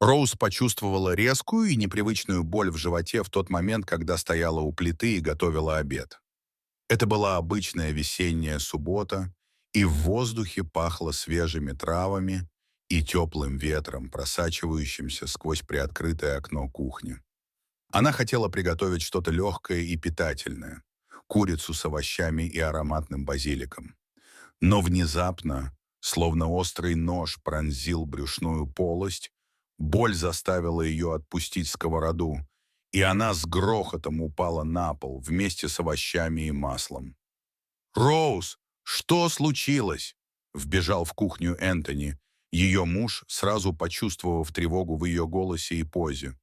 Роуз почувствовала резкую и непривычную боль в животе в тот момент, когда стояла у плиты и готовила обед. Это была обычная весенняя суббота, и в воздухе пахло свежими травами и теплым ветром, просачивающимся сквозь приоткрытое окно кухни. Она хотела приготовить что-то легкое и питательное, курицу с овощами и ароматным базиликом. Но внезапно, словно острый нож пронзил брюшную полость, боль заставила ее отпустить сковороду, и она с грохотом упала на пол вместе с овощами и маслом. «Роуз, что случилось?» — вбежал в кухню Энтони, ее муж, сразу почувствовав тревогу в ее голосе и позе.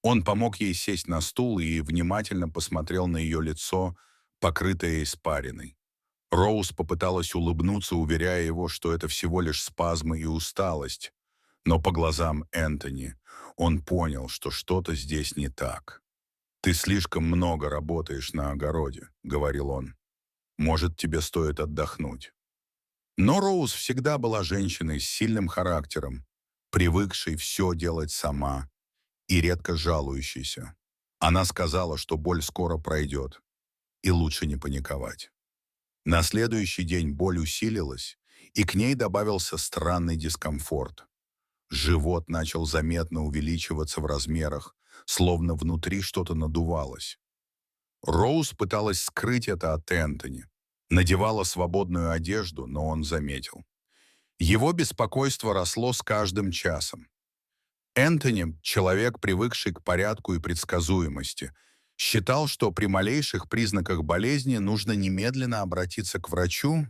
Он помог ей сесть на стул и внимательно посмотрел на ее лицо, покрытое испариной. Роуз попыталась улыбнуться, уверяя его, что это всего лишь спазмы и усталость. Но по глазам Энтони он понял, что что-то здесь не так. «Ты слишком много работаешь на огороде», — говорил он. «Может, тебе стоит отдохнуть». Но Роуз всегда была женщиной с сильным характером, привыкшей все делать сама и редко жалующейся. Она сказала, что боль скоро пройдет, и лучше не паниковать. На следующий день боль усилилась, и к ней добавился странный дискомфорт. Живот начал заметно увеличиваться в размерах, словно внутри что-то надувалось. Роуз пыталась скрыть это от Энтони. Надевала свободную одежду, но он заметил. Его беспокойство росло с каждым часом. Энтони, человек, привыкший к порядку и предсказуемости, считал, что при малейших признаках болезни нужно немедленно обратиться к врачу,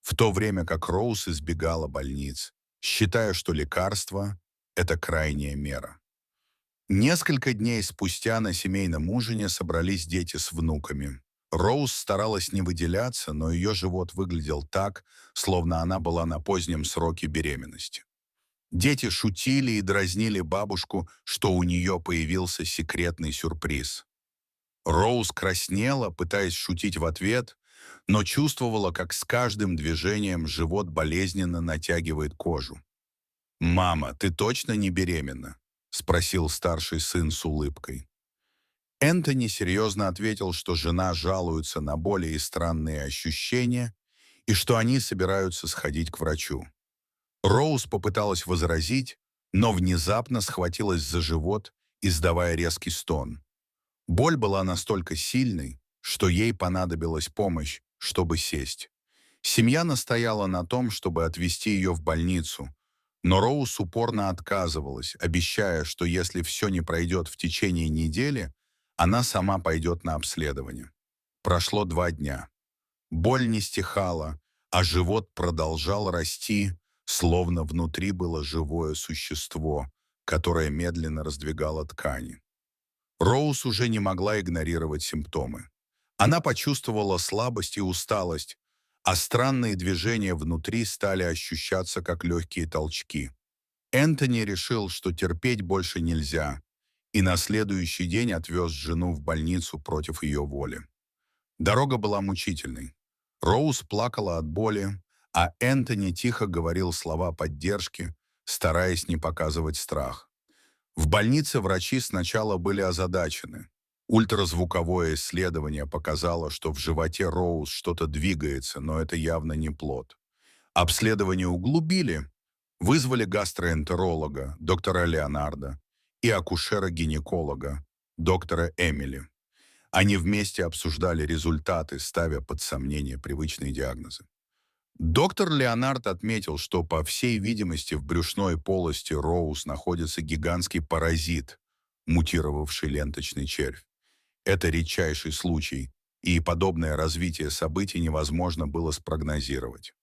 в то время как Роуз избегала больниц, считая, что лекарство — это крайняя мера. Несколько дней спустя на семейном ужине собрались дети с внуками. Роуз старалась не выделяться, но ее живот выглядел так, словно она была на позднем сроке беременности. Дети шутили и дразнили бабушку, что у нее появился секретный сюрприз. Роуз краснела, пытаясь шутить в ответ, но чувствовала, как с каждым движением живот болезненно натягивает кожу. «Мама, ты точно не беременна?» — спросил старший сын с улыбкой. Энтони серьезно ответил, что жена жалуется на более странные ощущения и что они собираются сходить к врачу. Роуз попыталась возразить, но внезапно схватилась за живот, издавая резкий стон. Боль была настолько сильной, что ей понадобилась помощь, чтобы сесть. Семья настояла на том, чтобы отвезти ее в больницу, но Роуз упорно отказывалась, обещая, что если все не пройдет в течение недели, она сама пойдет на обследование. Прошло 2 дня. Боль не стихала, а живот продолжал расти, словно внутри было живое существо, которое медленно раздвигало ткани. Роуз уже не могла игнорировать симптомы. Она почувствовала слабость и усталость, а странные движения внутри стали ощущаться как легкие толчки. Энтони решил, что терпеть больше нельзя, и на следующий день отвез жену в больницу против ее воли. Дорога была мучительной. Роуз плакала от боли, а Энтони тихо говорил слова поддержки, стараясь не показывать страх. В больнице врачи сначала были озадачены. Ультразвуковое исследование показало, что в животе Роуз что-то двигается, но это явно не плод. Обследование углубили, вызвали гастроэнтеролога, доктора Леонардо, и акушера-гинеколога, доктора Эмили. Они вместе обсуждали результаты, ставя под сомнение привычные диагнозы. Доктор Леонард отметил, что, по всей видимости, в брюшной полости Роуз находится гигантский паразит, мутировавший ленточный червь. Это редчайший случай, и подобное развитие событий невозможно было спрогнозировать.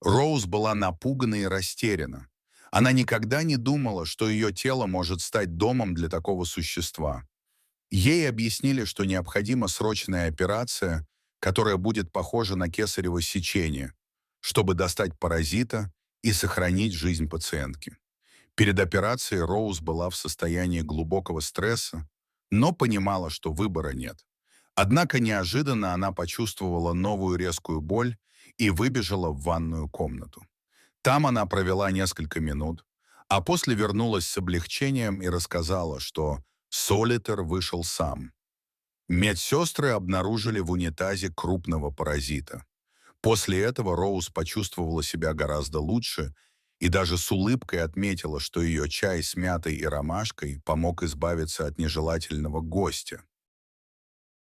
Роуз была напугана и растеряна. Она никогда не думала, что ее тело может стать домом для такого существа. Ей объяснили, что необходима срочная операция, которая будет похожа на кесарево сечение, чтобы достать паразита и сохранить жизнь пациентки. Перед операцией Роуз была в состоянии глубокого стресса, но понимала, что выбора нет. Однако неожиданно она почувствовала новую резкую боль и выбежала в ванную комнату. Там она провела несколько минут, А после вернулась с облегчением и рассказала, что Солитер вышел сам. Медсестры обнаружили в унитазе крупного паразита. После этого Роуз почувствовала себя гораздо лучше и даже с улыбкой отметила, что ее чай с мятой и ромашкой помог избавиться от нежелательного гостя.